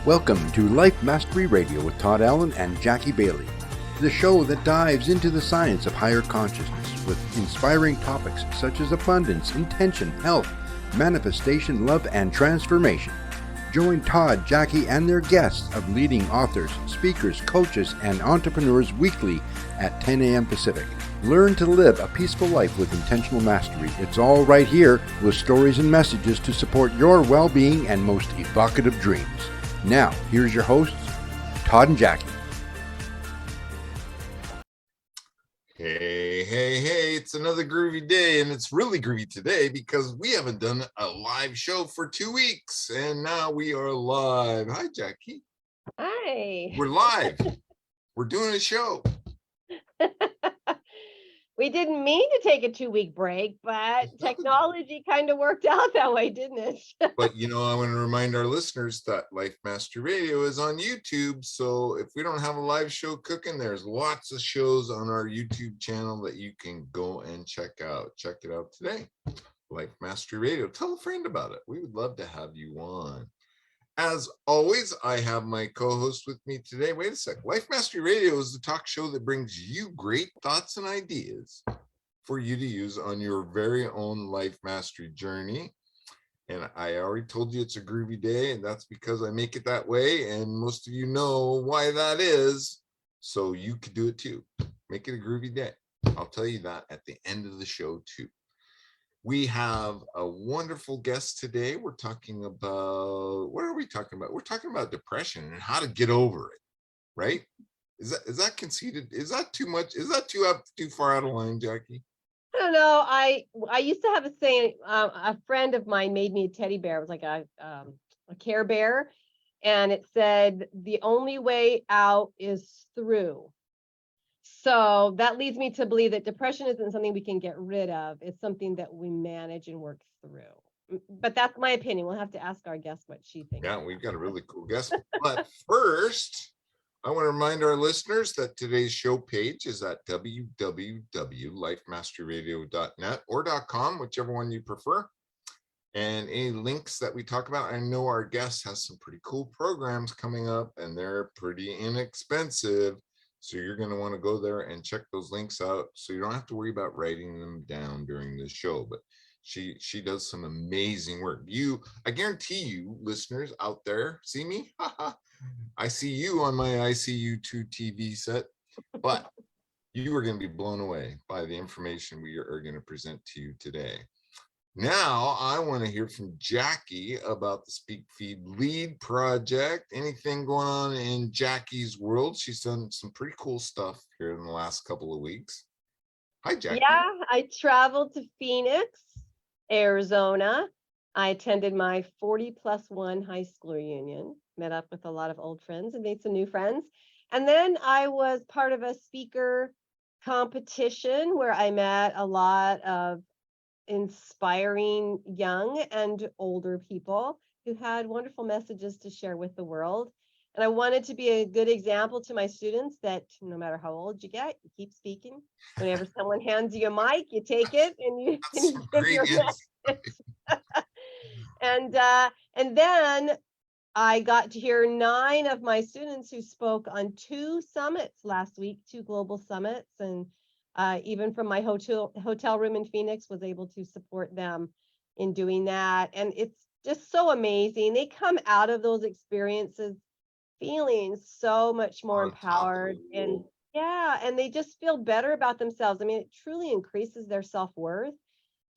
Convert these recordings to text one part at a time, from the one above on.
Welcome to Life Mastery Radio with Todd Allen and Jackie Bailey, the show that dives into the science of higher consciousness with inspiring topics such as abundance, intention, health, manifestation, love, and transformation. Join Todd, Jackie, and their guests of leading authors, speakers, coaches, and entrepreneurs weekly at 10 a.m. Pacific. Learn to live a peaceful life with intentional mastery. It's all right here with stories and messages to support your well-being and most evocative dreams. Now, here's your hosts, Todd and Jackie. Hey, it's another groovy day, and it's really groovy today because we haven't done a live show for 2 weeks, and now we are live. Hi, Jackie. Hi. We're live. We're doing a show. We didn't mean to take a 2-week break, but technology kind of worked out that way, didn't it? But, I want to remind our listeners that Life Mastery Radio is on YouTube. So if we don't have a live show cooking, there's lots of shows on our YouTube channel that you can go and check out. Check it out today. Life Mastery Radio. Tell a friend about it. We would love to have you on. As always, I have my co-host with me today. Wait a sec. Life Mastery Radio is the talk show that brings you great thoughts and ideas for you to use on your very own life mastery journey. And I already told you it's a groovy day, and that's because I make it that way. And most of you know why that is. So you could do it too. Make it a groovy day. I'll tell you that at the end of the show too. We have a wonderful guest today. We're talking about, what are we talking about? We're talking about depression and how to get over it, right? Is that conceited? Is that too much? Is that too far out of line, Jackie? I don't know. I used to have a saying. A friend of mine made me a teddy bear. It was like a Care Bear, and it said, "The only way out is through." So that leads me to believe that depression isn't something we can get rid of. It's something that we manage and work through. But that's my opinion. We'll have to ask our guest what she thinks. Yeah, we've got a really cool guest. But first, I want to remind our listeners that today's show page is at www.lifemasteryradio.net or .com, whichever one you prefer. And any links that we talk about, I know our guest has some pretty cool programs coming up, and they're pretty inexpensive. So you're going to want to go there and check those links out, so you don't have to worry about writing them down during the show. But she does some amazing work. I guarantee you, listeners out there, see me? I see you on my ICU2 TV set, but you are going to be blown away by the information we are going to present to you today. Now, I want to hear from Jackie about the Speak Feed Lead project. Anything going on in Jackie's world? She's done some pretty cool stuff here in the last couple of weeks. Hi, Jackie. Yeah, I traveled to Phoenix, Arizona. I attended my 40+1 high school reunion, met up with a lot of old friends and made some new friends. And then I was part of a speaker competition where I met a lot of inspiring young and older people who had wonderful messages to share with the world. And I wanted to be a good example to my students that no matter how old you get, you keep speaking. Whenever someone hands you a mic, you take it and you give your message. And then I got to hear 9 of my students who spoke on 2 summits last week, 2 global summits, and even from my hotel room in Phoenix, was able to support them in doing that. And it's just so amazing. They come out of those experiences feeling so much more empowered, and and they just feel better about themselves. I mean, it truly increases their self-worth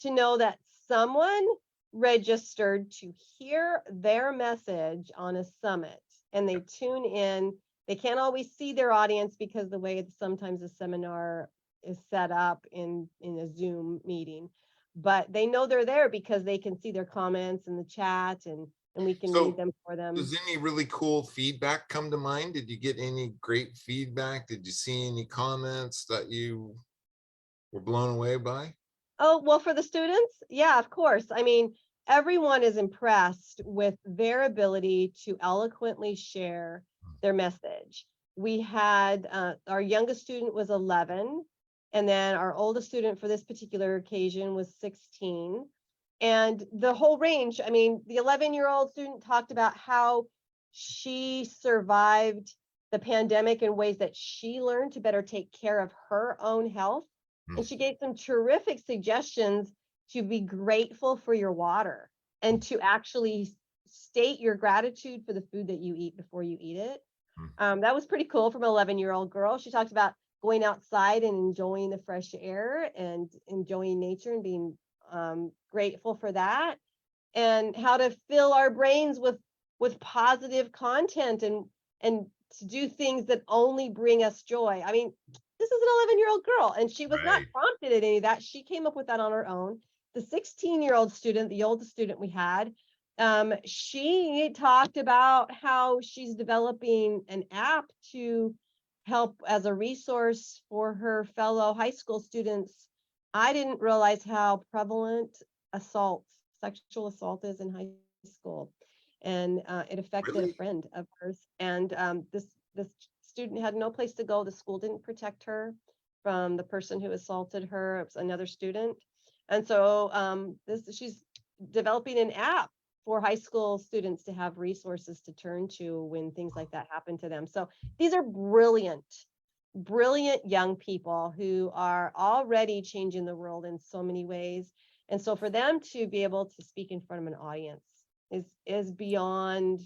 to know that someone registered to hear their message on a summit, and they tune in. They can't always see their audience because the way sometimes a seminar is set up in a Zoom meeting, but they know they're there because they can see their comments in the chat, and we can read them for them. Does any really cool feedback come to mind? Did you get any great feedback? Did you see any comments that you were blown away by? Oh, well, for the students, yeah, of course. I mean, everyone is impressed with their ability to eloquently share their message. We had our youngest student was 11. And then our oldest student for this particular occasion was 16. And the whole range, I mean, the 11-year-old student talked about how she survived the pandemic in ways that she learned to better take care of her own health. And she gave some terrific suggestions to be grateful for your water and to actually state your gratitude for the food that you eat before you eat it. That was pretty cool from an 11-year-old girl. She talked about going outside and enjoying the fresh air and enjoying nature and being grateful for that, and how to fill our brains with positive content and to do things that only bring us joy. I mean, this is an 11-year-old girl, and she was not Right. prompted at any of that. She came up with that on her own. The 16-year-old student, the oldest student we had, she talked about how she's developing an app to help as a resource for her fellow high school students. I didn't realize how prevalent sexual assault is in high school, and it affected a Really? friend of hers. And this student had no place to go. The school didn't protect her from the person who assaulted her. It was another student, and so she's developing an app for high school students to have resources to turn to when things like that happen to them. So these are brilliant young people who are already changing the world in so many ways. And so for them to be able to speak in front of an audience is beyond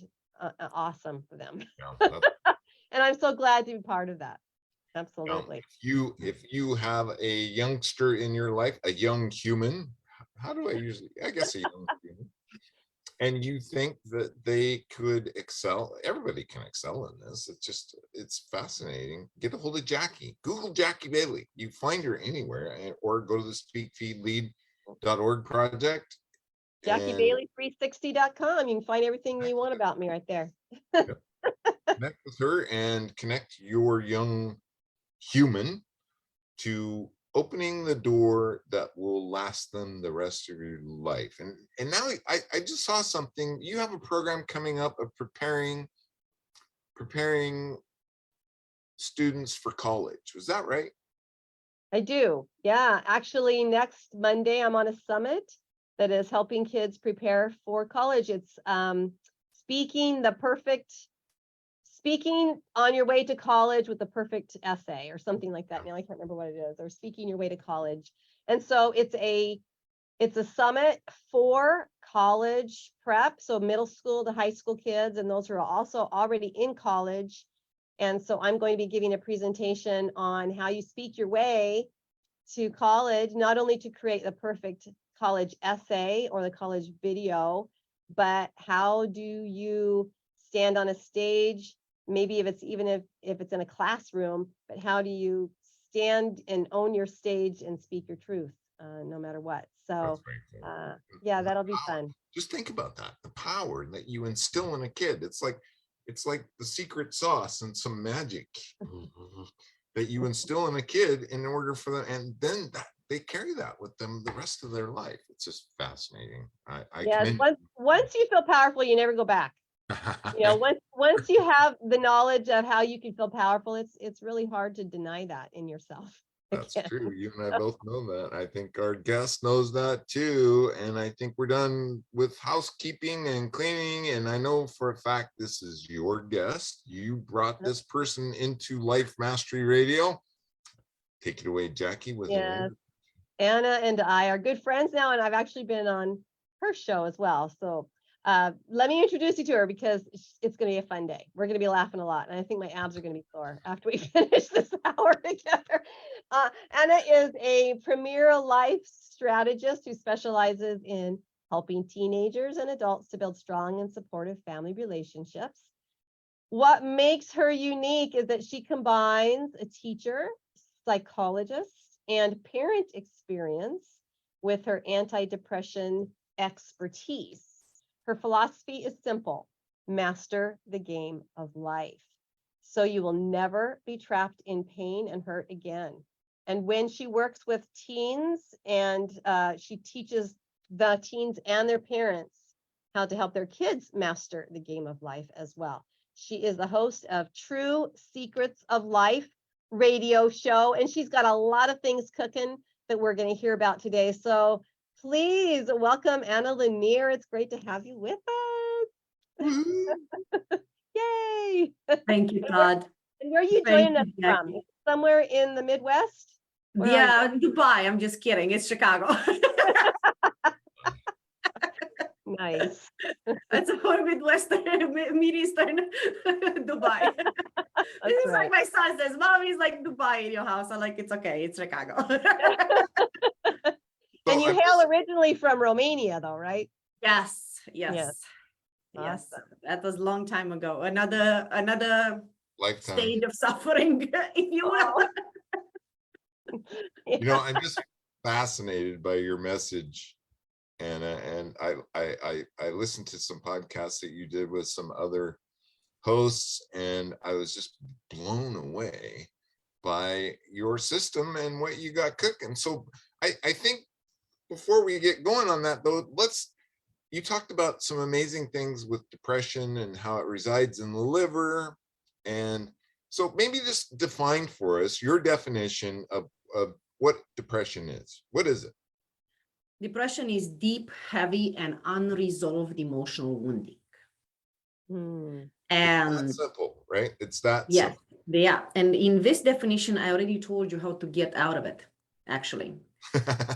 awesome for them. Yeah, And I'm so glad to be part of that. yeah. Absolutely. If you have a youngster in your life, a young human, I guess a young human, and you think that they could excel, everybody can excel in this. It's fascinating. Get a hold of Jackie. Google Jackie Bailey. You find her anywhere, or go to the speakfeedlead.org project. And JackieBailey360.com. You can find everything you want about me right there. connect with her and connect your young human to opening the door that will last them the rest of your life. And now I just saw something. You have a program coming up of preparing students for college. Was that right? I do. Yeah. Actually, next Monday, I'm on a summit that is helping kids prepare for college. It's speaking on your way to college with the perfect essay or something like that. Now I can't remember what it is, or speaking your way to college. And so it's a summit for college prep, so middle school to high school kids, and those who are also already in college. And so I'm going to be giving a presentation on how you speak your way to college, not only to create the perfect college essay or the college video, but how do you stand on a stage, maybe if it's in a classroom, but how do you stand and own your stage and speak your truth, no matter what. So yeah, that'll be fun. Just think about that, the power that you instill in a kid. It's like the secret sauce and some magic that you instill in a kid in order for them, and then they carry that with them the rest of their life. It's just fascinating. Yes, once you feel powerful, you never go back. You know, once you have the knowledge of how you can feel powerful, it's really hard to deny that in yourself. That's true. You and I both know that. I think our guest knows that too. And I think we're done with housekeeping and cleaning. And I know for a fact this is your guest. You brought this person into Life Mastery Radio. Take it away, Jackie. Yes. Anna and I are good friends now, and I've actually been on her show as well. So let me introduce you to her, because it's going to be a fun day. We're going to be laughing a lot, and I think my abs are going to be sore after we finish this hour together. Anna is a premier life strategist who specializes in helping teenagers and adults to build strong and supportive family relationships. What makes her unique is that she combines a teacher, psychologist, and parent experience with her anti-depression expertise. Her philosophy is simple: master the game of life, so you will never be trapped in pain and hurt again. And when she works with teens, and she teaches the teens and their parents how to help their kids master the game of life as well. She is the host of True Secrets of Life radio show, and she's got a lot of things cooking that we're going to hear about today. So please welcome Ana Lennyr. It's great to have you with us. Yay! Thank you, Todd. And where are you Thank joining us you, from? Jackie. Somewhere in the Midwest? Where are you? Yeah, Dubai. I'm just kidding. It's Chicago. Nice. It's a little bit Western, Mid-Eastern Dubai. This is right. like my son says, Mom, is like Dubai in your house. I'm like, it's okay. It's Chicago. And you hail originally from Romania, though, right? Yes. Yes. Awesome. That was a long time ago. Another Lifetime. stage of suffering, if you will. You know, I'm just fascinated by your message, Anna, and I listened to some podcasts that you did with some other hosts, and I was just blown away by your system and what you got cooking. So I think before we get going on that, though, you talked about some amazing things with depression and how it resides in the liver, and so maybe just define for us your definition of what depression is. What is it? Depression is deep, heavy, and unresolved emotional wounding. And That's simple, right? It's that yes, simple. yeah. And in this definition, I already told you how to get out of it, actually.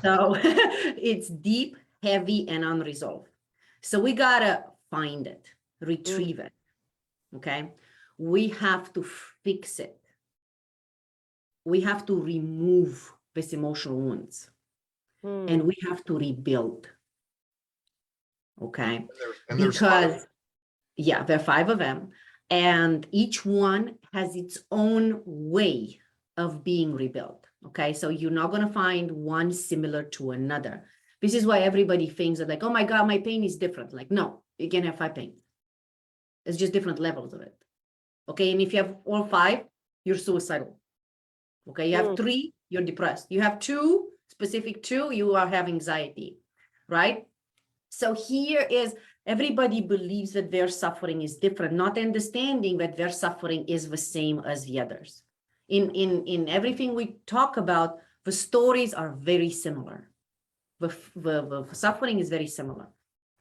So it's deep, heavy, and unresolved. So we gotta find it, retrieve it. Okay. We have to fix it. We have to remove these emotional wounds. And we have to rebuild. Okay. Because yeah, there are 5 of them. And each one has its own way of being rebuilt. Okay. So you're not going to find one similar to another. This is why everybody thinks that like, oh my God, my pain is different. Like, no, you can have 5 pains. It's just different levels of it. Okay. And if you have all 5, you're suicidal. Okay. You have 3, you're depressed. You have 2, specific 2, you are having anxiety, right? So here is, everybody believes that their suffering is different, not understanding that their suffering is the same as the others. In everything we talk about, the stories are very similar. The suffering is very similar,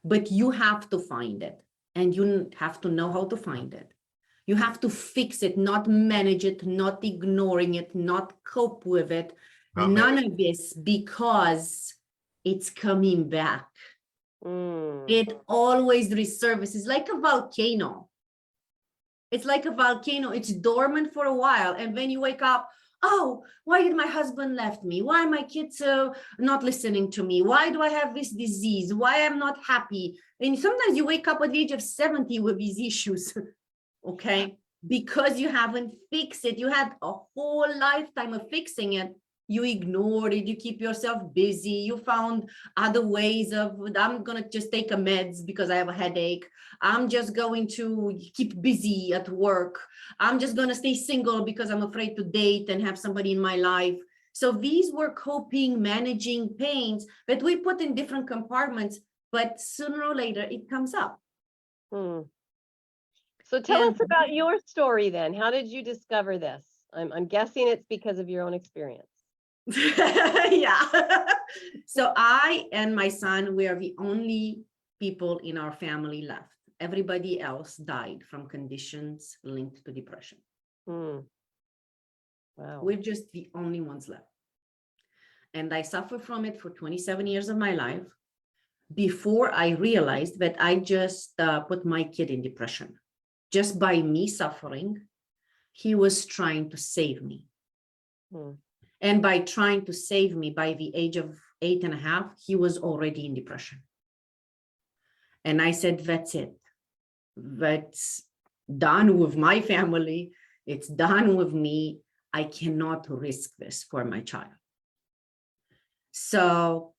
but you have to find it, and you have to know how to find it. You have to fix it, not manage it, not ignoring it, not cope with it. None of this, because it's coming back. It always resurfaces like a volcano. It's like a volcano. It's dormant for a while, and then you wake up, oh, why did my husband left me? Why are my kids not listening to me? Why do I have this disease? Why I'm not happy? And sometimes you wake up at the age of 70 with these issues, okay? Because you haven't fixed it. You had a whole lifetime of fixing it. You ignored it. You keep yourself busy. You found other ways of, I'm going to just take a meds because I have a headache. I'm just going to keep busy at work. I'm just going to stay single because I'm afraid to date and have somebody in my life. So these were coping, managing pains that we put in different compartments, but sooner or later it comes up. So tell us about your story then. How did you discover this? I'm guessing it's because of your own experience. Yeah. So I and my son, we are the only people in our family left. Everybody else died from conditions linked to depression. Wow. We're just the only ones left. And I suffered from it for 27 years of my life before I realized that I just put my kid in depression. Just by me suffering, he was trying to save me. And by trying to save me, by the age of 8.5, he was already in depression. And I said, that's it. That's done with my family. It's done with me. I cannot risk this for my child. So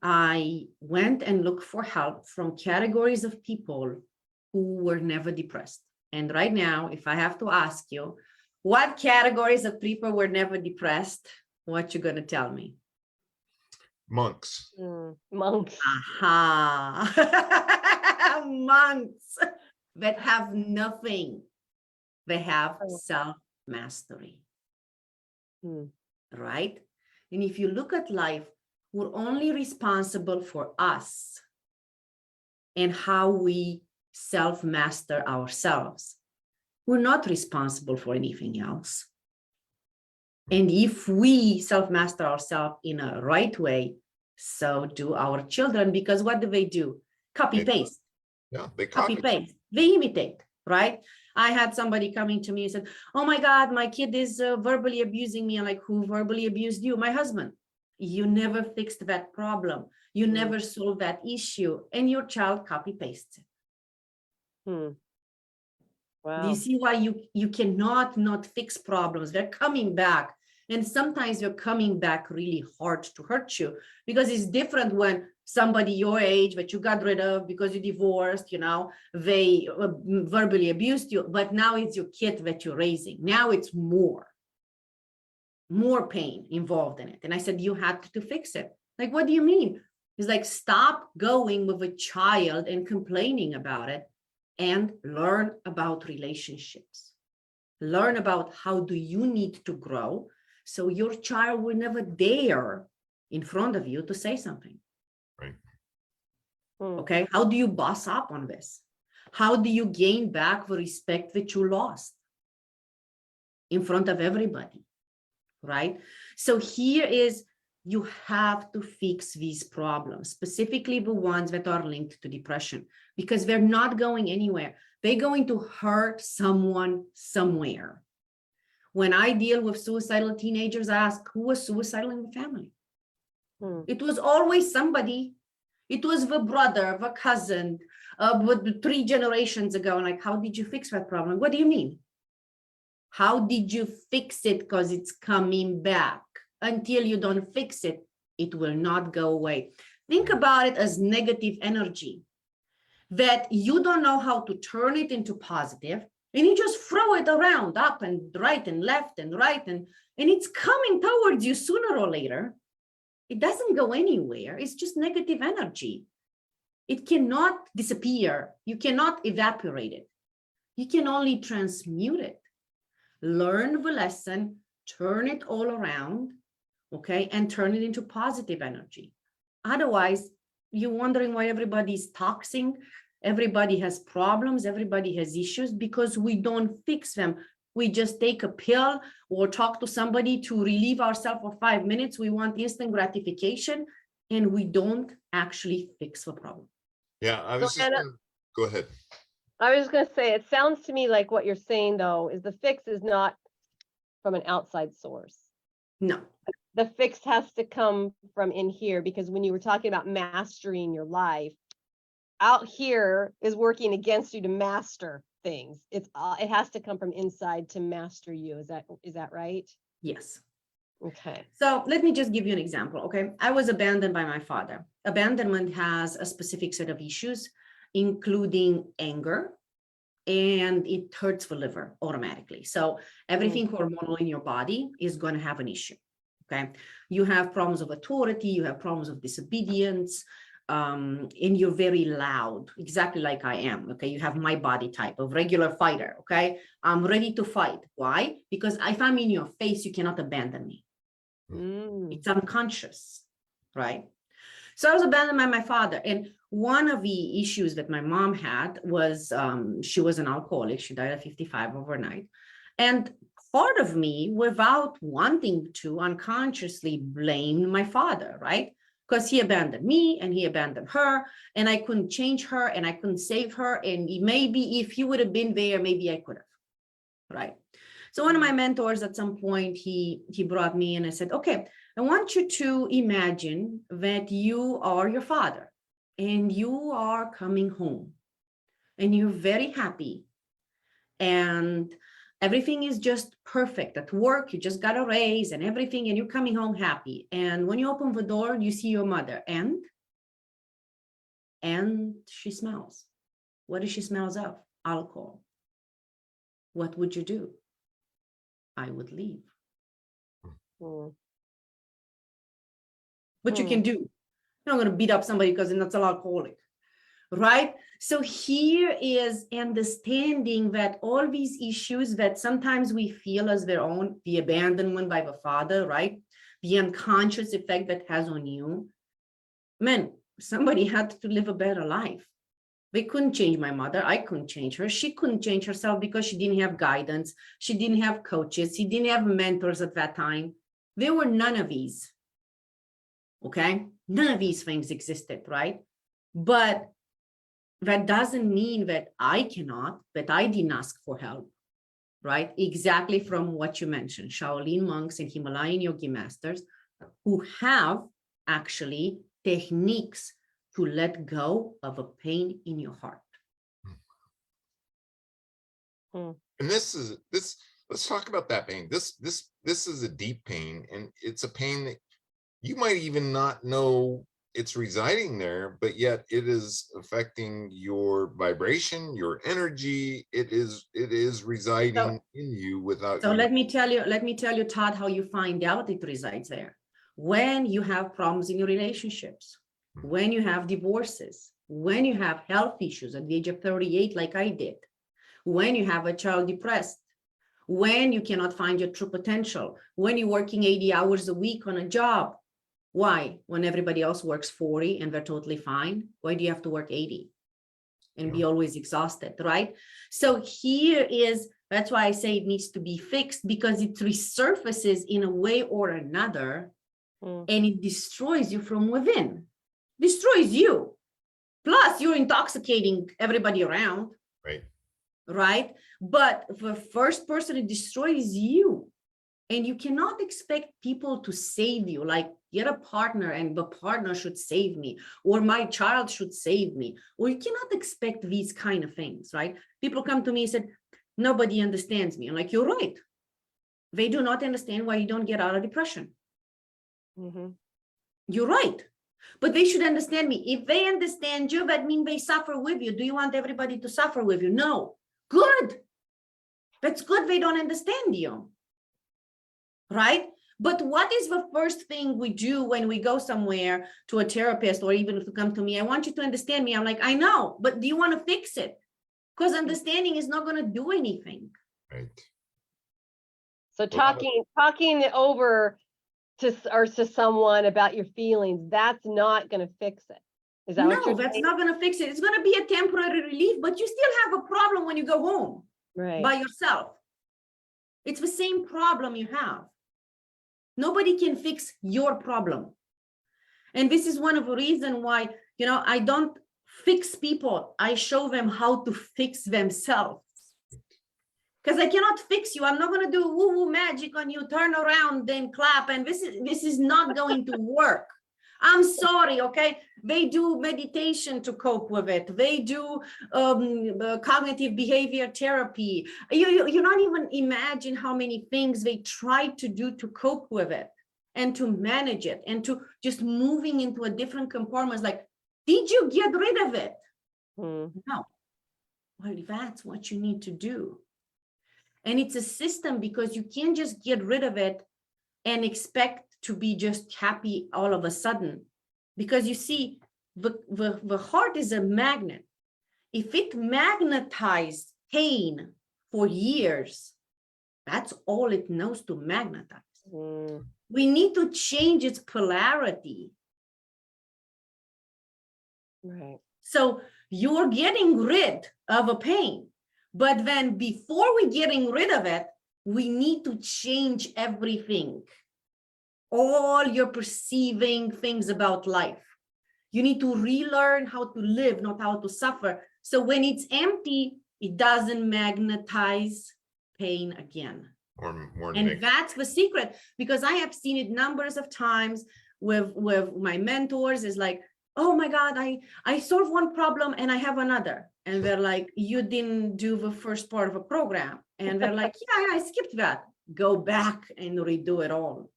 I went and looked for help from categories of people who were never depressed. And right now, if I have to ask you, what categories of people were never depressed? What you gonna tell me? Monks. Monks. Aha. Monks that have nothing. They have self-mastery. Right? And if you look at life, we're only responsible for us and how we self-master ourselves. we're not responsible for anything else. And if we self-master ourselves in a right way, so do our children, because what do? Copy paste. Yeah, they Copy paste. They imitate, right? I had somebody coming to me and said, oh my God, my kid is verbally abusing me. I'm like, who verbally abused you? My husband. You never fixed that problem. You never solved that issue, and your child copy pastes it. Wow. Do you see why you cannot not fix problems? They're coming back. And sometimes they're coming back really hard to hurt you, because it's different when somebody your age that you got rid of because you divorced, they verbally abused you, but now it's your kid that you're raising. Now it's more pain involved in it. And I said, you had to fix it. Like, what do you mean? It's like, stop going with a child and complaining about it, and learn about relationships. Learn about how do you need to grow, so your child will never dare in front of you to say something. Right. Okay. How do you boss up on this? How do you gain back the respect that you lost in front of everybody? Right. So here is, you have to fix these problems, specifically the ones that are linked to depression, because they're not going anywhere. They're going to hurt someone somewhere. When I deal with suicidal teenagers, I ask, who was suicidal in the family? It was always somebody. It was the brother, the cousin, 3 generations ago. Like, how did you fix that problem? What do you mean? How did you fix it? Because it's coming back. Until you don't fix it, it will not go away. Think about it as negative energy that you don't know how to turn it into positive, and you just throw it around, up and right and left and right, and it's coming towards you sooner or later. It doesn't go anywhere. It's just negative energy. It cannot disappear. You cannot evaporate it. You can only transmute it. Learn the lesson, turn it all around, okay, and turn it into positive energy. Otherwise, you're wondering why everybody's toxic, everybody has problems, everybody has issues, because we don't fix them. We just take a pill or talk to somebody to relieve ourselves for 5 minutes. We want instant gratification, and we don't actually fix the problem. Yeah, I was just gonna, go ahead. I was going to say, it sounds to me like what you're saying, though, is the fix is not from an outside source. No. The fix has to come from in here, because when you were talking about mastering your life, out here is working against you to master things. It has to come from inside to master you. Is that right? Yes. Okay. So let me just give you an example. Okay. I was abandoned by my father. Abandonment has a specific set of issues, including anger, and it hurts the liver automatically. So everything hormonal in your body is going to have an issue. Okay. You have problems of authority, you have problems of disobedience, and you're very loud, exactly like I am. Okay. You have my body type of regular fighter. Okay. I'm ready to fight. Why? Because if I'm in your face, you cannot abandon me. It's unconscious, right? So I was abandoned by my father. And one of the issues that my mom had was she was an alcoholic. She died at 55 overnight. And part of me, without wanting to, unconsciously blamed my father, right? Because he abandoned me and he abandoned her, and I couldn't change her and I couldn't save her. And maybe if he would have been there, maybe I could have, right? So one of my mentors at some point, he brought me in and said, okay, I want you to imagine that you are your father and you are coming home and you're very happy and everything is just perfect at work. You just got a raise and everything, and you're coming home happy. And when you open the door, you see your mother and she smells. What does she smells of? Alcohol. What would you do? I would leave. What you can do. You're not going to beat up somebody because they're not an alcoholic, right? So here is understanding that all these issues that sometimes we feel as their own, the abandonment by the father, right? The unconscious effect that has on you. Man, somebody had to live a better life. They couldn't change my mother. I couldn't change her. She couldn't change herself because she didn't have guidance. She didn't have coaches. She didn't have mentors at that time. There were none of these. Okay? None of these things existed, right? But that doesn't mean that I cannot, that I didn't ask for help, right? Exactly from what you mentioned, Shaolin monks and Himalayan yogi masters who have actually techniques to let go of a pain in your heart. Hmm. And let's talk about that pain. This is a deep pain, and it's a pain that you might even not know it's residing there, but yet it is affecting your vibration, your energy. It is residing in you without So you. let me tell you, Todd, how you find out it resides there. When you have problems in your relationships, when you have divorces, when you have health issues at the age of 38, like I did, when you have a child depressed, when you cannot find your true potential, when you're working 80 hours a week on a job. Why? When everybody else works 40 and they're totally fine, why do you have to work 80 and be always exhausted, right? So that's why I say it needs to be fixed, because it resurfaces in a way or another, and it destroys you from within, destroys you. Plus, you're intoxicating everybody around. Right? But the first person, it destroys you. And you cannot expect people to save you, like get a partner and the partner should save me, or my child should save me, or you cannot expect these kind of things, right? People come to me and said, nobody understands me. I'm like, you're right. They do not understand why you don't get out of depression. Mm-hmm. You're right. But they should understand me. If they understand you, that means they suffer with you. Do you want everybody to suffer with you? No. Good. That's good. They don't understand you. Right? But what is the first thing we do when we go somewhere to a therapist, or even if you come to me, I want you to understand me. I'm like, I know, but do you want to fix it? Because understanding is not going to do anything. Right. So talking over to someone about your feelings, that's not going to fix it. Is that what you're saying? No, that's not going to fix it. It's going to be a temporary relief, but you still have a problem when you go home by yourself. It's the same problem you have. Nobody can fix your problem. And this is one of the reasons why, I don't fix people. I show them how to fix themselves. Because I cannot fix you. I'm not going to do woo-woo magic on you, turn around, then clap. And this is not going to work. I'm sorry, okay? They do meditation to cope with it. They do cognitive behavior therapy. You not even imagine how many things they try to do to cope with it and to manage it and to just moving into a different compartment. Like, did you get rid of it? No. Well, that's what you need to do. And it's a system, because you can't just get rid of it and expect to be just happy all of a sudden. Because you see, the heart is a magnet. If it magnetized pain for years, that's all it knows to magnetize. We need to change its polarity. Right. So you're getting rid of a pain. But then before we're getting rid of it, we need to change everything. All your perceiving things about life. You need to relearn how to live, not how to suffer. So when it's empty, it doesn't magnetize pain again. And that's the secret, because I have seen it numbers of times with my mentors. Is like, oh my God, I solve one problem and I have another. And they're like, you didn't do the first part of a program. And they're like, yeah, I skipped that. Go back and redo it all.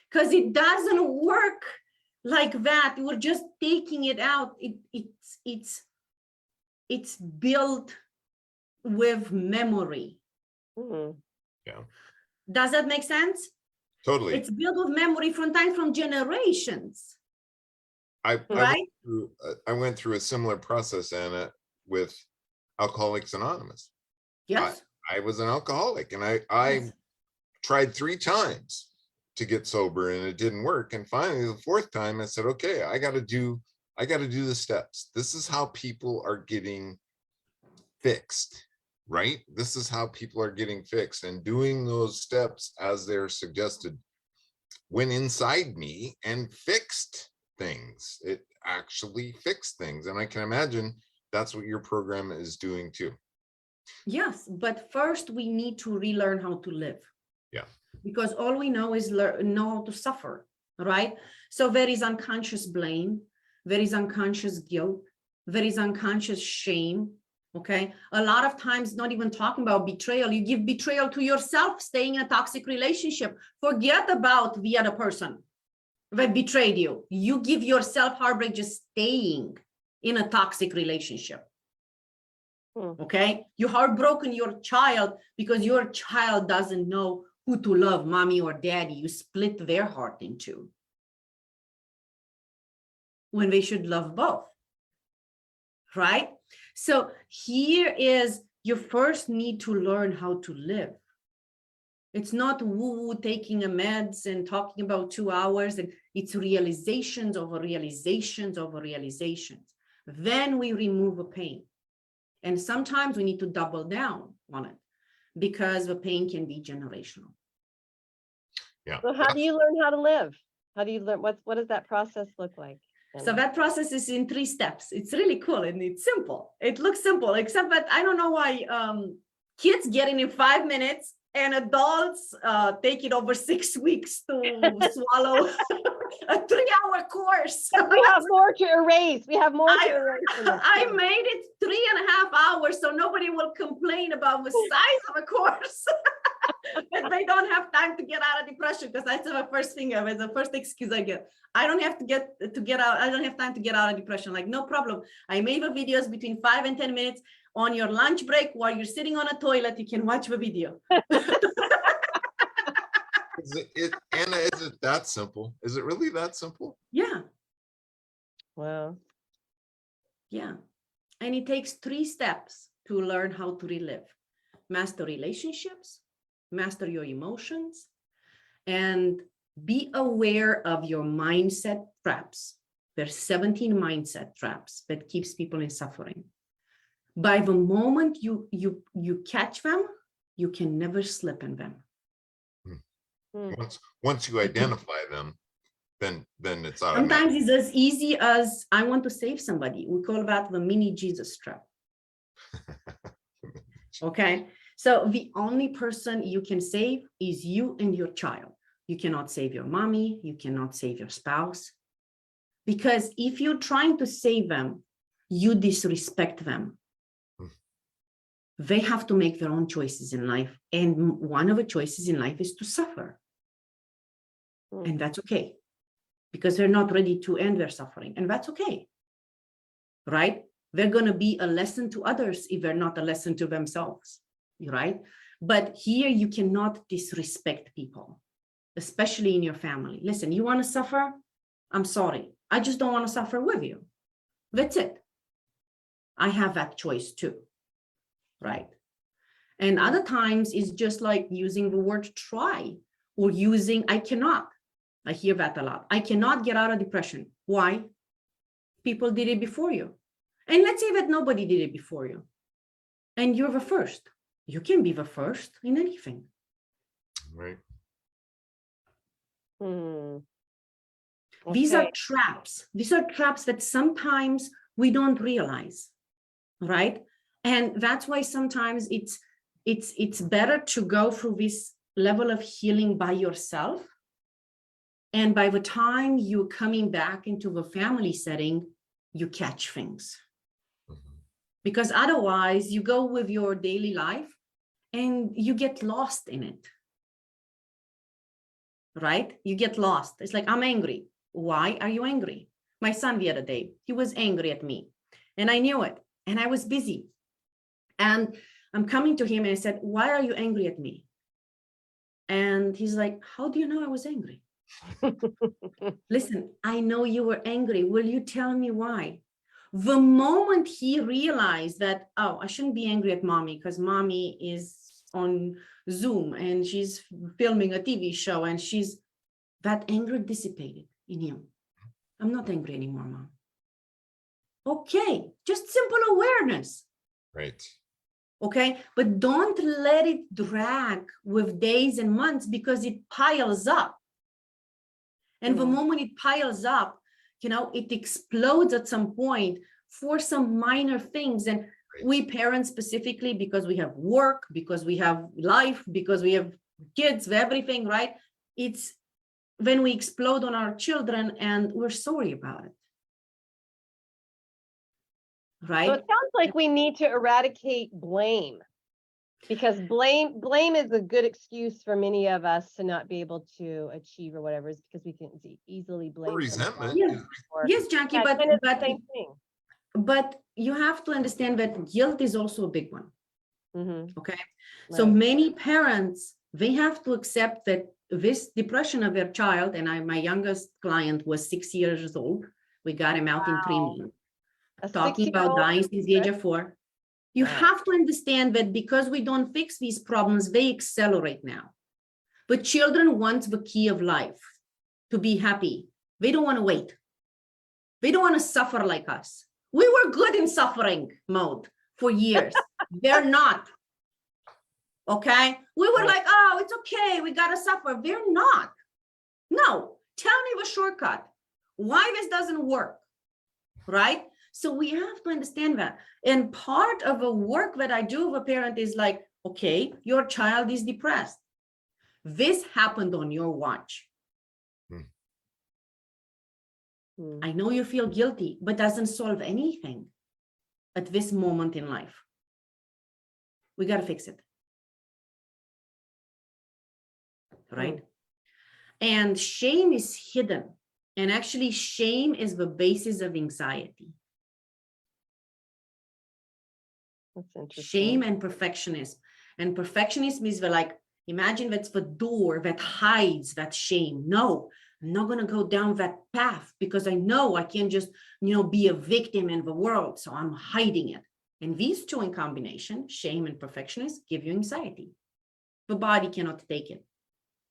Because it doesn't work like that. We're just taking it out. It's built with memory. Yeah. Does that make sense? Totally. It's built with memory from generations. I went through a similar process, Anna, with Alcoholics Anonymous. Yes. I was an alcoholic, and I tried 3 times to get sober, and it didn't work. And finally, the 4th time, I said, okay, I got to do I got to do the steps. This is how people are getting fixed, right? This is how people are getting fixed, and doing those steps as they're suggested went inside me and fixed things. It actually fixed things. And I can imagine that's what your program is doing too. Yes, but first we need to relearn how to live. Yeah. Because all we know is know how to suffer, right? So there is unconscious blame, there is unconscious guilt, there is unconscious shame. Okay. A lot of times, not even talking about betrayal, you give betrayal to yourself, staying in a toxic relationship. Forget about the other person that betrayed you. You give yourself heartbreak just staying in a toxic relationship. Okay. You heartbroken your child because your child doesn't know who to love, mommy or daddy. You split their heart in two when they should love both. Right? So here is, you first need to learn how to live. It's not woo-woo taking a meds and talking about 2 hours, and it's realizations over realizations over realizations. Then we remove the pain. And sometimes we need to double down on it because the pain can be generational. Yeah. So how do you learn how to live? How do you learn? What does that process look like? So that process is in 3 steps. It's really cool and it's simple. It looks simple, except that I don't know why kids get it in 5 minutes and adults take it over 6 weeks to swallow a 3-hour course. We have more to erase. We have more to erase. I made it 3.5 hours so nobody will complain about the size of a course. But they don't have time to get out of depression, because that's the first thing of it, the first excuse I get. I don't have time to get out of depression. Like, no problem. I made the videos between 5 and 10 minutes on your lunch break while you're sitting on a toilet. You can watch the video. Anna, is it that simple? Is it really that simple? Yeah. Wow. Yeah. And it takes 3 steps to learn how to relive. Master relationships, master your emotions, and be aware of your mindset traps. There's 17 mindset traps that keeps people in suffering. By the moment you catch them, you can never slip in them. Once you identify them, then it's automatic. Sometimes it's as easy as, I want to save somebody. We call that the mini Jesus trap. Okay. So the only person you can save is you and your child. You cannot save your mommy. You cannot save your spouse. Because if you're trying to save them, you disrespect them. They have to make their own choices in life. And one of the choices in life is to suffer. And that's okay. Because they're not ready to end their suffering. And that's okay. Right? They're going to be a lesson to others if they're not a lesson to themselves. Right? But here you cannot disrespect people, especially in your family. Listen, you want to suffer? I'm sorry. I just don't want to suffer with you. That's it. I have that choice too. Right? And other times it's just like using the word try, or using I cannot. I hear that a lot. I cannot get out of depression. Why? People did it before you. And let's say that nobody did it before you. And you're the first. You can be the first in anything. Right. Okay. These are traps. These are traps that sometimes we don't realize, right? And that's why sometimes it's better to go through this level of healing by yourself. And by the time you're coming back into the family setting, you catch things. Because otherwise you go with your daily life and you get lost in it. Right? You get lost. It's like, I'm angry. Why are you angry? My son the other day, he was angry at me and I knew it and I was busy. And I'm coming to him and I said, why are you angry at me? And he's like, how do you know I was angry? Listen, I know you were angry. Will you tell me why? The moment he realized that, oh, I shouldn't be angry at mommy because mommy is on Zoom and she's filming a TV show and that anger dissipated in him. I'm not angry anymore, Mom. Okay, just simple awareness. Right. Okay, but don't let it drag with days and months, because it piles up. And the moment it piles up, it explodes at some point for some minor things. And we parents specifically, because we have work, because we have life, because we have kids, everything, right? It's when we explode on our children, and we're sorry about it. Right? So it sounds like we need to eradicate blame, because blame is a good excuse for many of us to not be able to achieve or whatever, is because we can easily blame Or resentment. someone. Yes, Jackie, Yeah, but and it's the same thing. But you have to understand that guilt is also a big one. Okay. So Right. many parents, they have to accept that this depression of their child, and my youngest client was 6 years old. We got him out in 3 months. Talking about dying since the age of 4. You have to understand that because we don't fix these problems, they accelerate now. But children want the key of life, to be happy. They don't want to wait. They don't want to suffer like us. We were good in suffering mode for years. They're not. Okay. We were like, oh, it's okay, we got to suffer. They're not. No, tell me the shortcut. Why this doesn't work, right? So we have to understand that. And part of the work that I do with a parent is like, okay, your child is depressed. This happened on your watch. I know you feel guilty, but doesn't solve anything at this moment in life. We got to fix it. Right? And shame is hidden. And actually, shame is the basis of anxiety. That's interesting. Shame and perfectionism. And perfectionism is imagine that's the door that hides that shame. No, I'm not going to go down that path, because I know I can't just, be a victim in the world. So I'm hiding it. And these two in combination, shame and perfectionism, give you anxiety. The body cannot take it.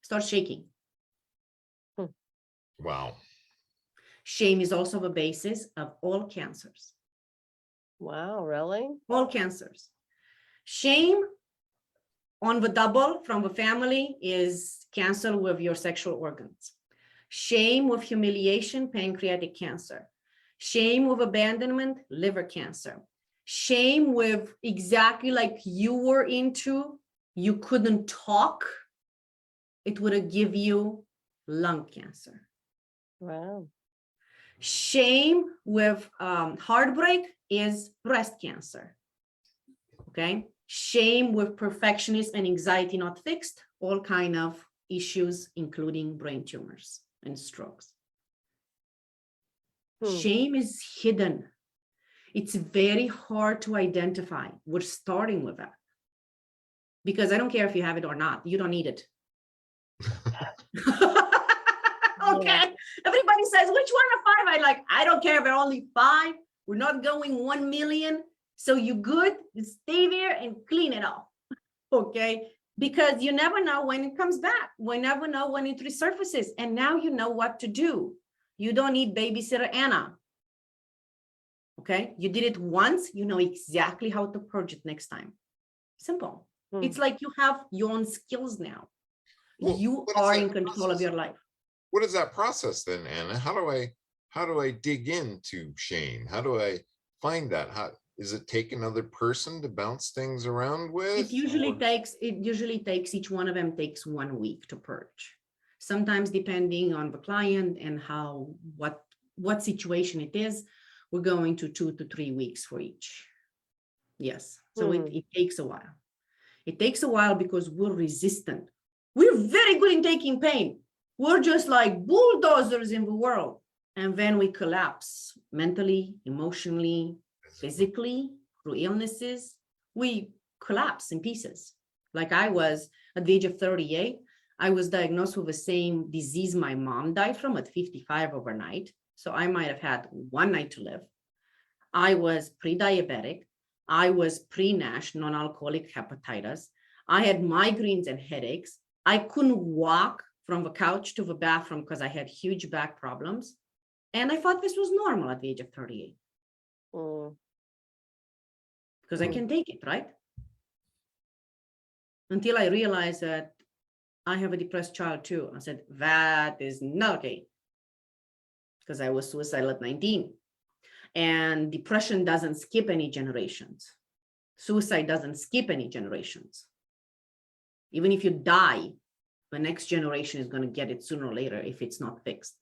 Start shaking. Wow. Shame is also the basis of all cancers. Wow, really? All cancers. Shame on the double from the family is cancer with your sexual organs. Shame with humiliation, pancreatic cancer. Shame with abandonment, liver cancer. Shame with exactly like you were into, you couldn't talk, it would have give you lung cancer. Wow. Shame with heartbreak is breast cancer. Okay. Shame with perfectionism and anxiety not fixed, all kind of issues, including brain tumors and strokes. Shame is hidden. It's very hard to identify. We're starting with that. Because I don't care if you have it or not, you don't need it. Okay. Yeah. Everybody says, which one of 5? I don't care if they're only 5. We're not going 1 million. So you good, you stay there and clean it off. Okay. Because you never know when it comes back. We never know when it resurfaces. And now you know what to do. You don't need babysitter Anna. Okay. You did it once, you know exactly how to purge it next time. Simple. It's like you have your own skills now. Well, you are in control of your life. What is that process then, Anna? How do I dig into shame? How do I find that? How is it take another person to bounce things around with? It usually takes each one of them takes 1 week to purge. Sometimes depending on the client and what situation it is, we're going to 2 to 3 weeks for each. Yes. So it takes a while. It takes a while because we're resistant. We're very good in taking pain. We're just like bulldozers in the world. And then we collapse mentally, emotionally, physically, through illnesses. We collapse in pieces. Like I was at the age of 38, I was diagnosed with the same disease my mom died from at 55 overnight. So I might have had 1 night to live. I was pre-diabetic. I was pre-NASH, non-alcoholic hepatitis. I had migraines and headaches. I couldn't walk from the couch to the bathroom because I had huge back problems. And I thought this was normal at the age of 38. Mm. because I can take it, right? Until I realized that I have a depressed child too. I said, that is not okay. Because I was suicidal at 19. And depression doesn't skip any generations. Suicide doesn't skip any generations. Even if you die, the next generation is going to get it sooner or later if it's not fixed.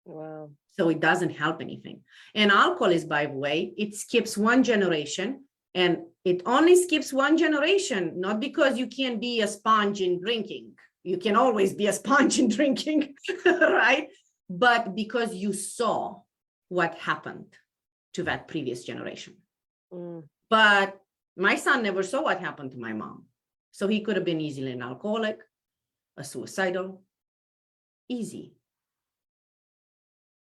Wow. So it doesn't help anything. And alcohol is, by the way, it skips one generation, and it only skips one generation, not because you can't be a sponge in drinking. You can always be a sponge in drinking, right? But because you saw what happened to that previous generation. Mm. But my son never saw what happened to my mom. So he could have been easily an alcoholic, a suicidal, easy.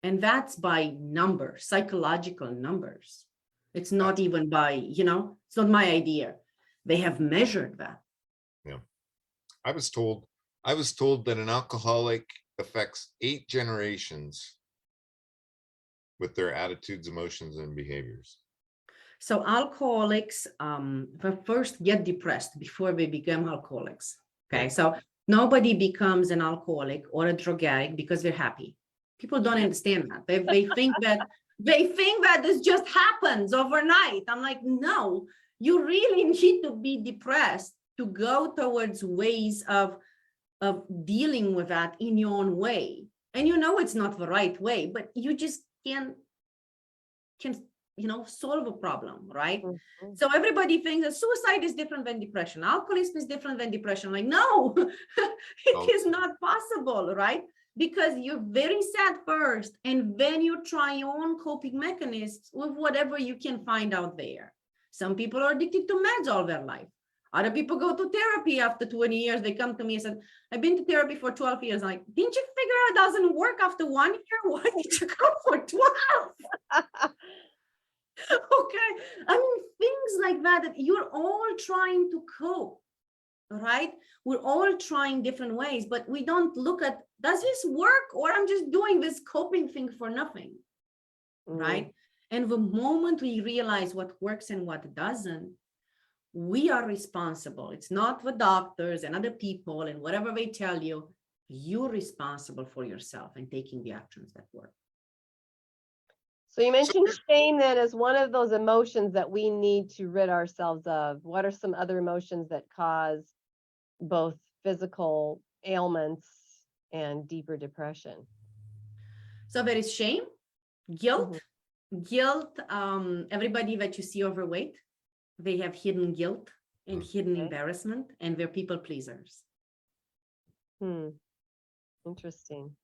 And that's by numbers, psychological numbers. It's not even by, it's not my idea. They have measured that. Yeah. I was told that an alcoholic affects 8 generations with their attitudes, emotions, and behaviors. So alcoholics first get depressed before they become alcoholics. Okay, Right. so nobody becomes an alcoholic or a drug addict because they're happy. People don't understand that. They think that this just happens overnight. I'm like, no, you really need to be depressed to go towards ways of dealing with that in your own way. And it's not the right way, but you just can solve a problem, right? Mhm. So everybody thinks that suicide is different than depression. Alcoholism is different than depression. Like, no, it is not possible, right? Because you're very sad first, and then you try your own coping mechanisms with whatever you can find out there. Some people are addicted to meds all their life. Other people go to therapy after 20 years. They come to me and said, I've been to therapy for 12 years. I'm like, didn't you figure out it doesn't work after 1 year? Why did you go for 12? Okay, I mean, things like that you're all trying to cope, right? We're all trying different ways, but we don't look at, does this work, or I'm just doing this coping thing for nothing, right? And the moment we realize what works and what doesn't, we are responsible. It's not the doctors and other people and whatever they tell you. You're responsible for yourself and taking the actions that work. So you mentioned shame then as one of those emotions that we need to rid ourselves of. What are some other emotions that cause both physical ailments and deeper depression? So there is shame, guilt. Guilt, everybody that you see overweight, they have hidden guilt and hidden embarrassment, and they're people pleasers. Interesting.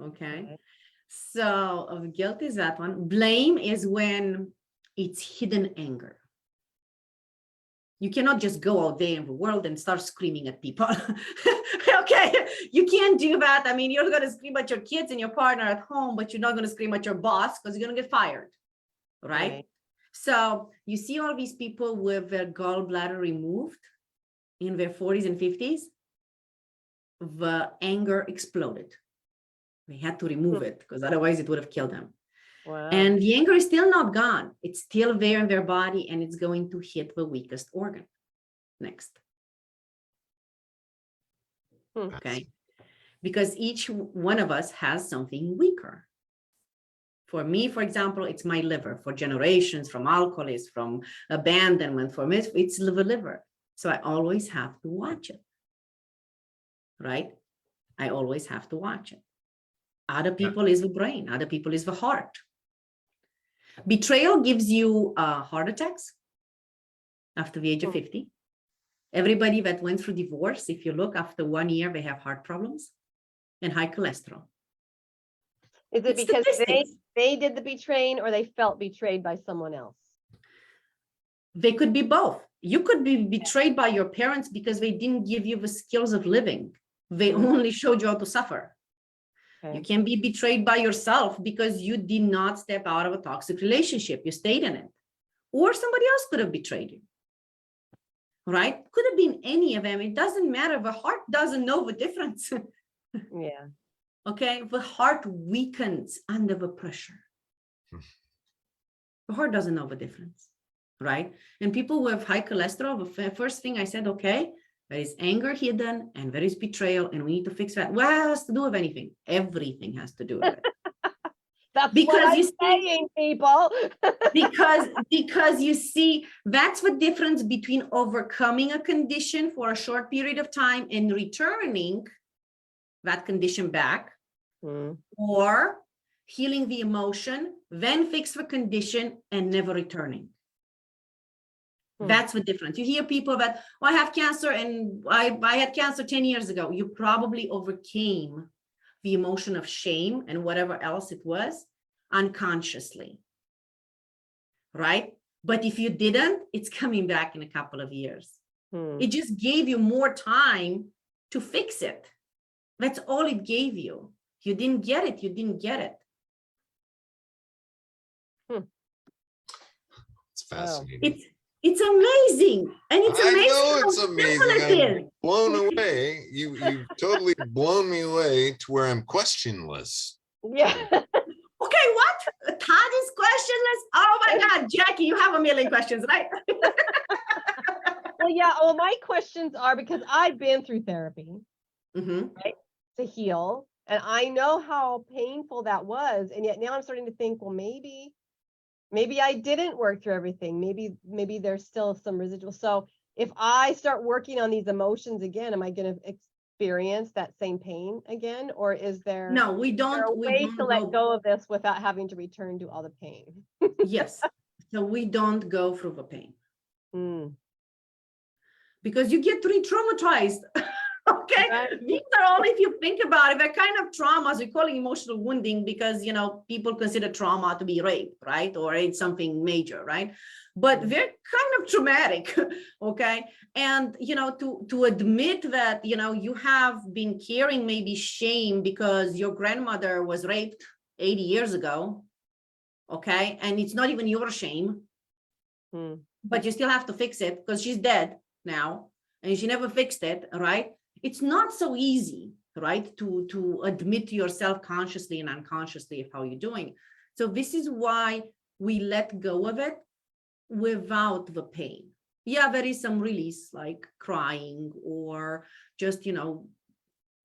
Okay. So guilt is that one. Blame is when it's hidden anger. You cannot just go out there in the world and start screaming at people. Okay, you can't do that. I mean, you're going to scream at your kids and your partner at home, but you're not going to scream at your boss because you're going to get fired, right? So you see all these people with their gallbladder removed in their 40s and 50s, the anger exploded. They had to remove it because otherwise it would have killed them. Wow. And the anger is still not gone. It's still there in their body, and it's going to hit the weakest organ next. Okay. Because each one of us has something weaker. For me, for example, it's my liver. For generations, from alcoholism, from abandonment, for me, it's the liver. So I always have to watch it. Right? I always have to watch it. Other people is the brain. Other people is the heart. Betrayal gives you heart attacks after the age of 50. Everybody that went through divorce, if you look after 1 year, they have heart problems and high cholesterol. Is it because they did the betraying, or they felt betrayed by someone else? They could be both. You could be betrayed by your parents because they didn't give you the skills of living. They only showed you how to suffer. You can be betrayed by yourself because you did not step out of a toxic relationship. You stayed in it. Or somebody else could have betrayed you. Right? Could have been any of them. It doesn't matter. The heart doesn't know the difference. Yeah. Okay. The heart weakens under the pressure. The heart doesn't know the difference, right? And people who have high cholesterol, the first thing I said, okay, there is anger hidden and there is betrayal, and we need to fix that. What has to do with anything? Everything has to do with it. That's Because what I'm you see, saying, people. because you see, that's the difference between overcoming a condition for a short period of time and returning that condition back, or healing the emotion, then fix the condition and never returning. That's the difference. You hear people that, oh, I have cancer and I had cancer 10 years ago. You probably overcame the emotion of shame and whatever else it was unconsciously, right? But if you didn't, it's coming back in a couple of years. It just gave you more time to fix it. That's all it gave you. You didn't get it. You didn't get it. It's fascinating. It's amazing. And it's amazing. I know it's how amazing. simple it I'm blown away. You've totally blown me away to where I'm questionless. Yeah. Okay, what? Todd is questionless? Oh my God, Jackie, you have a million questions, right? Well, yeah. Well, my questions are, because I've been through therapy, right, to heal, and I know how painful that was, and yet now I'm starting to think, well, maybe I didn't work through everything. Maybe there's still some residual. So if I start working on these emotions again, am I going to experience that same pain again, or is there No, we don't. a way to let go of this without having to return to all the pain? Yes. So we don't go through the pain. Because you get re-traumatized. Okay, right. These are all, if you think about it, they're kind of traumas. We call it emotional wounding because, you know, people consider trauma to be rape, right? Or it's something major, right? But they're kind of traumatic, okay? And, you know, to admit that, you know, you have been carrying maybe shame because your grandmother was raped 80 years ago, okay? And it's not even your shame, but you still have to fix it because she's dead now and she never fixed it, right? It's not so easy, right, to admit to yourself consciously and unconsciously of how you're doing. So this is why we let go of it without the pain. Yeah, there is some release, like crying or just, you know,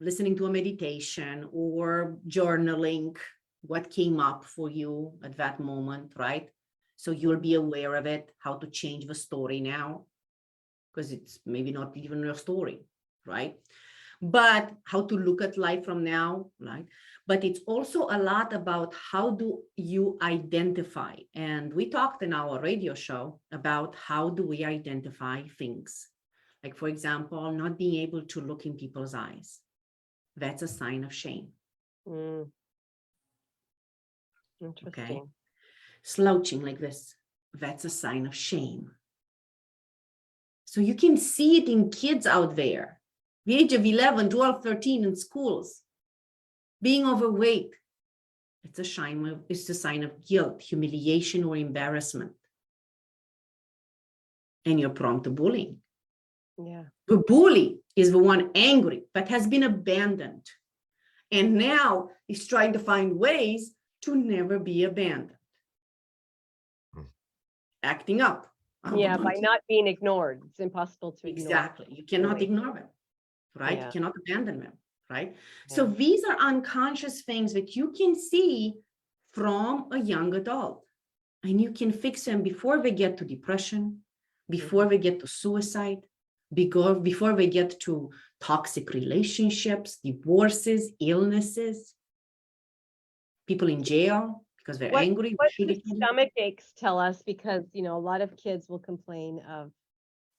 listening to a meditation or journaling what came up for you at that moment, right? So you'll be aware of it, how to change the story now, because it's maybe not even your story, right? But how to look at life from now, right? But it's also a lot about how do you identify. And we talked in our radio show about how do we identify things. Like, for example, not being able to look in people's eyes. That's a sign of shame. Interesting. Okay. Slouching like this, that's a sign of shame. So you can see it in kids out there, the age of 11, 12, 13 in schools, being overweight. It's a sign of guilt, humiliation, or embarrassment. And you're prone to bullying. Yeah. The bully is the one angry, but has been abandoned. And now he's trying to find ways to never be abandoned. Acting up. Yeah, by not being ignored. It's impossible to ignore. Exactly. You cannot ignore them, right? Yeah. You cannot abandon them, right? Yeah. So these are unconscious things that you can see from a young adult, and you can fix them before they get to depression, before they get to suicide, before they get to toxic relationships, divorces, illnesses, people in jail because they're angry. What do stomach aches tell us? Because, you know, a lot of kids will complain of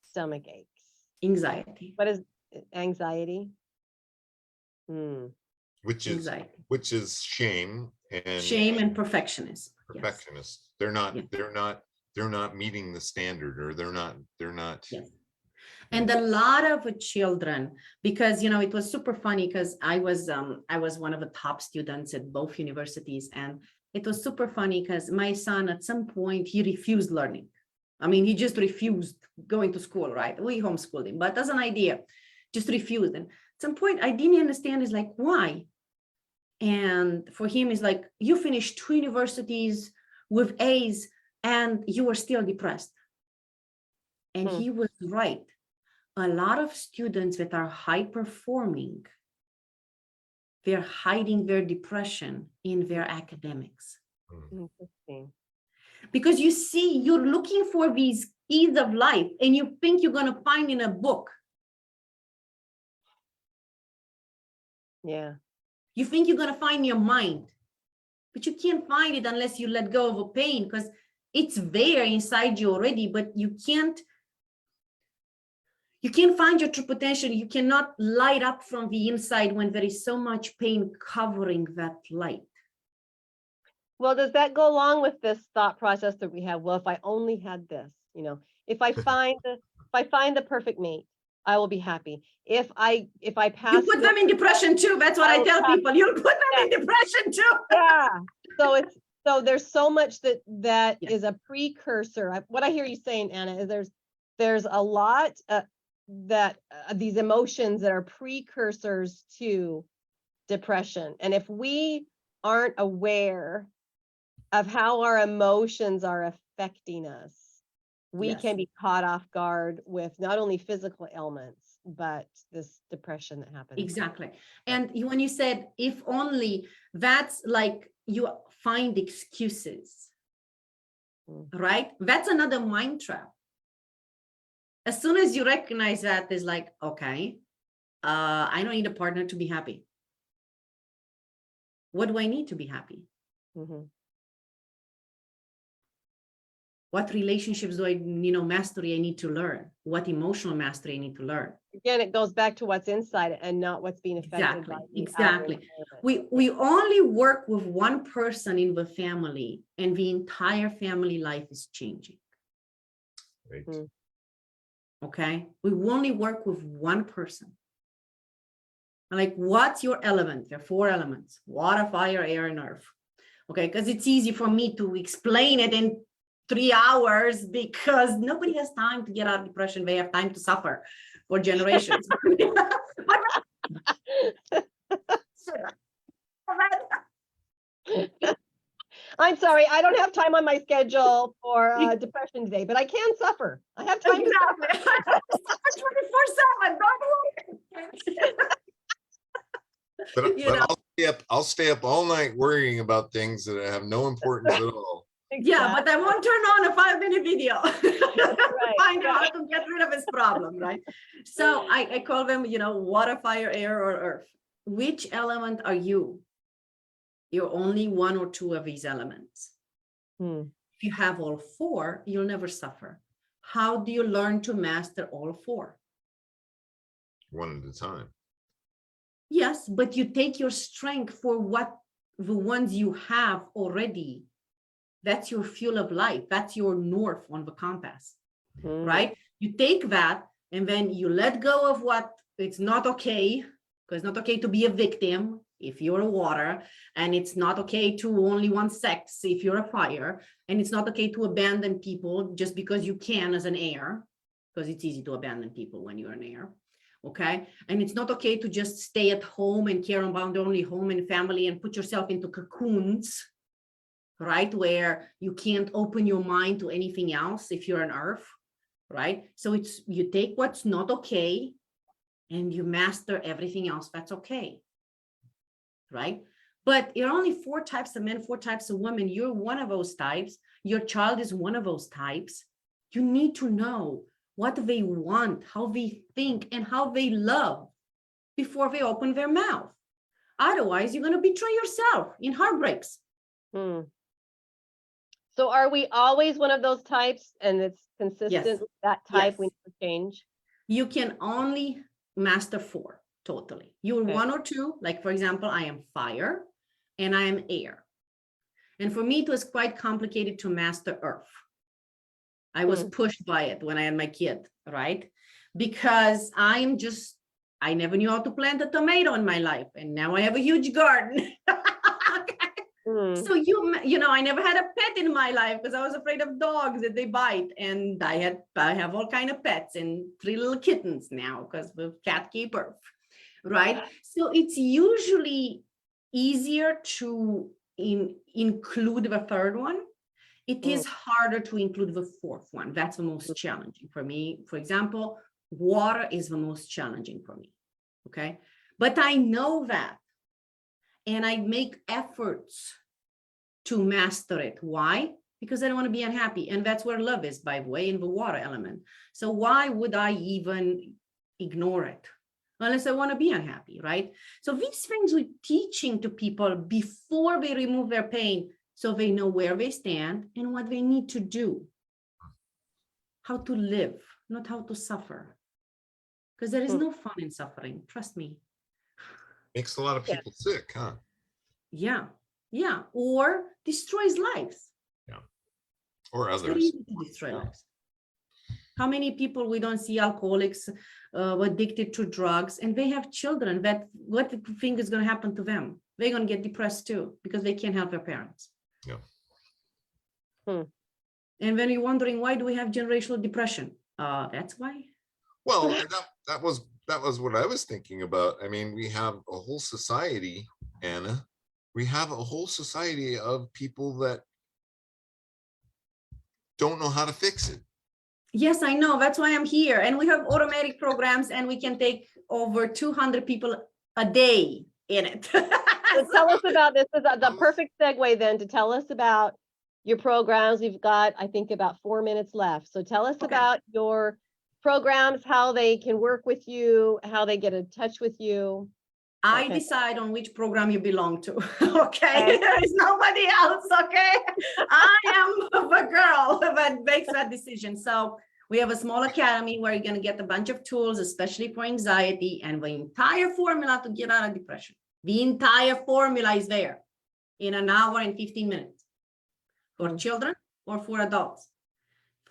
stomach aches. Anxiety. What is anxiety? Which is Anxiety. Which is shame and perfectionism. Perfectionists. Yes. They're not meeting the standard, or they're not. Yes. And a lot of children, because, you know, it was super funny because I was one of the top students at both universities, and it was super funny because my son at some point, he refused learning. I mean, he just refused going to school, right? We homeschooled him, but as an idea, just refused. And at some point I didn't understand, is like, why? And for him, it's like, you finished 2 universities with A's and you were still depressed. And he was right. A lot of students that are high performing, they're hiding their depression in their academics. Interesting. Because you see, you're looking for these keys of life and you think you're going to find in a book. Yeah. You think you're going to find your mind, but you can't find it unless you let go of a pain, because it's there inside you already, but you can't find your true potential. You cannot light up from the inside when there is so much pain covering that light. Well, does that go along with this thought process that we have? Well, if I only had this, if I find the perfect mate, I will be happy. If I pass, you put them in depression too. That's what I tell people. You'll put them in depression too. Yeah. So there's so much that is a precursor. What I hear you saying, Anna, is there's a lot that these emotions that are precursors to depression, and if we aren't aware of how our emotions are affecting us, we can be caught off guard with not only physical ailments, but this depression that happens. Exactly. And when you said, if only, that's like you find excuses, right? That's another mind trap. As soon as you recognize that, there's like, okay, I don't need a partner to be happy. What do I need to be happy? What relationships do I, mastery I need to learn? What emotional mastery I need to learn? Again, it goes back to what's inside and not what's being affected by the outer environment. We only work with one person in the family, and the entire family life is changing. Right. Okay, we only work with one person. Like, what's your element? There are 4 elements: water, fire, air, and earth. Okay, because it's easy for me to explain it in 3 hours, because nobody has time to get out of depression. They have time to suffer for generations. I'm sorry, I don't have time on my schedule for depression today, but I can suffer. I have time to suffer. 24/7. But I'll stay up all night worrying about things that have no importance at all. Exactly. Yeah, but I won't turn on a 5-minute video. Right. Find out how to get rid of this problem, right? So I call them, water, fire, air, or earth. Which element are you? You're only 1 or 2 of these elements. If you have all 4, you'll never suffer. How do you learn to master all 4? One at a time. Yes, but you take your strength for what the ones you have already. That's your fuel of life. That's your north on the compass, right? You take that and then you let go of what it's not okay, because it's not okay to be a victim if you're a water, and it's not okay to only want sex if you're a fire, and it's not okay to abandon people just because you can as an air, because it's easy to abandon people when you're an air. Okay. And it's not okay to just stay at home and care about only home and family and put yourself into cocoons, right? Where you can't open your mind to anything else if you're an earth, right? So it's, you take what's not okay and you master everything else that's okay, right? But there are only 4 types of men, 4 types of women. You're one of those types. Your child is one of those types. You need to know what they want, how they think, and how they love before they open their mouth. Otherwise, you're going to betray yourself in heartbreaks. So are we always one of those types, and it's consistent? Yes. That type Yes. we never change? You can only master 4 totally. You're Okay. 1 or 2. Like, for example, I am fire and I am air. And for me, it was quite complicated to master earth. I was pushed by it when I had my kid, right? Because I never knew how to plant a tomato in my life. And now I have a huge garden. So, I never had a pet in my life because I was afraid of dogs that they bite. And I have all kind of pets and 3 little kittens now because we're cat keeper, right? So it's usually easier to include the 3rd one. It is harder to include the fourth one. That's the most challenging for me. For example, water is the most challenging for me. Okay. But I know that. And I make efforts to master it. Why? Because I don't want to be unhappy. And that's where love is, by the way, in the water element. So why would I even ignore it? Unless I want to be unhappy, right? So these things we're teaching to people before they remove their pain, so they know where they stand and what they need to do. How to live, not how to suffer. Because there is no fun in suffering, trust me. Makes a lot of people sick, huh? Yeah, yeah. Or destroys lives. Yeah. Or It's very others. easy to destroy lives. How many people we don't see alcoholics addicted to drugs, and they have children that what do you think is going to happen to them? They're going to get depressed too because they can't help their parents. Yeah. And then you're wondering, why do we have generational depression? That's why. Well, that was what I was thinking about. I mean, we have a whole society, Anna. We have a whole society of people that don't know how to fix it. Yes, I know. That's why I'm here. And we have automatic programs, and we can take over 200 people a day in it. So tell us about this. Is the perfect segue then to tell us about your programs. We've got, I think, about 4 minutes left. So tell us about your programs, how they can work with you, how they get in touch with you. I decide on which program you belong to. Okay. There is nobody else. Okay. I am the girl that makes that decision. So we have a small academy where you're going to get a bunch of tools, especially for anxiety, and the entire formula to get out of depression. The entire formula is there in an hour and 15 minutes for children or for adults.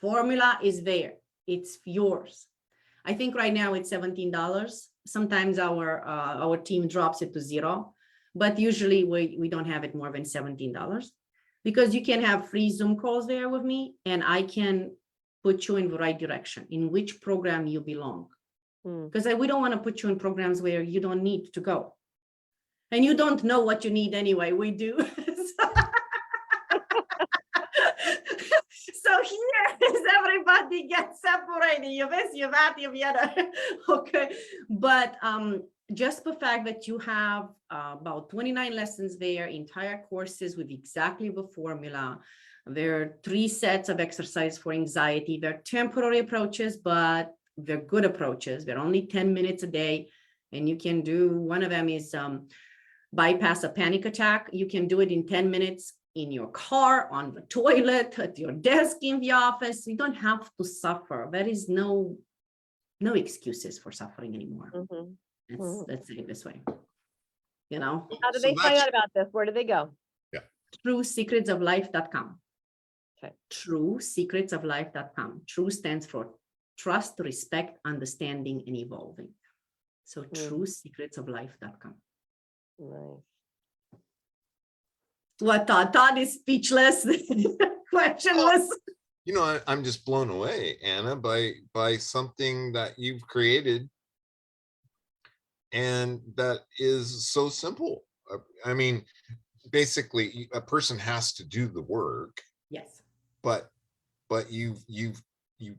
Formula is there. It's yours. I think right now it's $17. Sometimes our team drops it to $0, but usually we don't have it more than $17 because you can have free Zoom calls there with me, and I can put you in the right direction in which program you belong. Because we don't want to put you in programs where you don't need to go. And you don't know what you need anyway. We do. So here is everybody gets separated. You this, you that, you the other. Okay. But just the fact that you have about 29 lessons there, entire courses with exactly the formula. There are 3 sets of exercise for anxiety. They're temporary approaches, but they're good approaches. They're only 10 minutes a day. And you can do, one of them is bypass a panic attack. You can do it in 10 minutes in your car, on the toilet, at your desk in the office. You don't have to suffer. There is no excuses for suffering anymore. Let's say it this way. You know? How do they find out about this? Where do they go? Yeah. TrueSecretsOfLife.com. Okay. TrueSecretsOfLife.com. True stands for trust, respect, understanding, and evolving. So TrueSecretsOfLife.com. Nice. What Todd is speechless. Questionless. You know, I'm just blown away, Anna, by something that you've created and that is so simple. I mean, basically, a person has to do the work. Yes. But you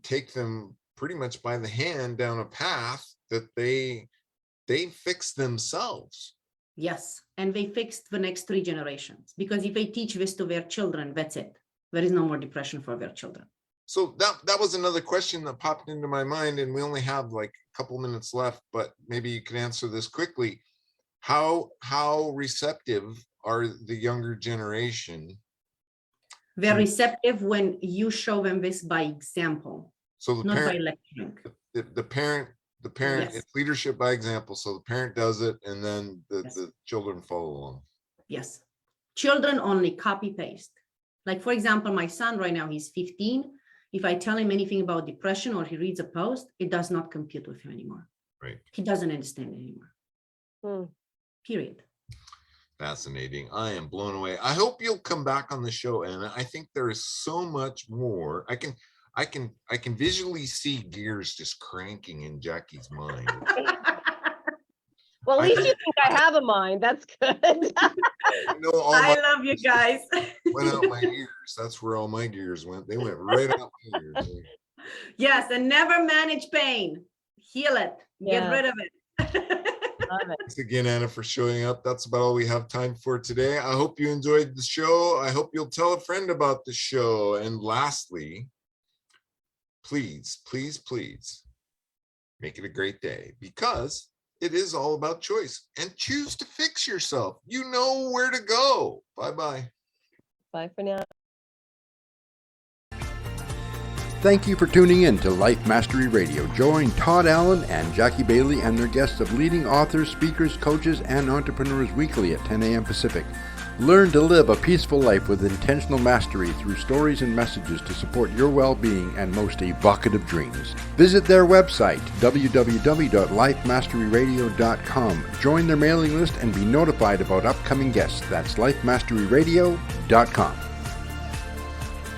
take them pretty much by the hand down a path that they fix themselves. Yes, and they fixed the next 3 generations, because if they teach this to their children, that's it. There is no more depression for their children. So that was another question that popped into my mind, and we only have like a couple minutes left, but maybe you can answer this quickly. How receptive are the younger generation? They're receptive when you show them this by example, so the not parent, by lecturing. The parent, Yes. it's leadership by example. So the parent does it, and then Yes. the children follow along. Yes. Children only copy paste. Like, for example, my son right now, he's 15. If I tell him anything about depression or he reads a post, it does not compute with him anymore. Right. He doesn't understand it anymore. Period. Fascinating. I am blown away. I hope you'll come back on the show, Anna. I think there is so much more. I can visually see gears just cranking in Jackie's mind. Well, at least you think I have a mind. That's good. I love you guys. Went out my ears. That's where all my gears went. They went right out my ears. Yes, and never manage pain. Heal it. Get Yeah. rid of it. Love it. Thanks again, Anna, for showing up. That's about all we have time for today. I hope you enjoyed the show. I hope you'll tell a friend about the show. And lastly, please, please, please make it a great day, because it is all about choice. And choose to fix yourself. You know where to go. Bye-bye. Bye for now. Thank you for tuning in to Life Mastery Radio. Join Todd Allen and Jackie Bailey and their guests of leading authors, speakers, coaches, and entrepreneurs weekly at 10 a.m. Pacific. Learn to live a peaceful life with intentional mastery through stories and messages to support your well-being and most evocative dreams. Visit their website, www.lifemasteryradio.com. Join their mailing list and be notified about upcoming guests. That's lifemasteryradio.com.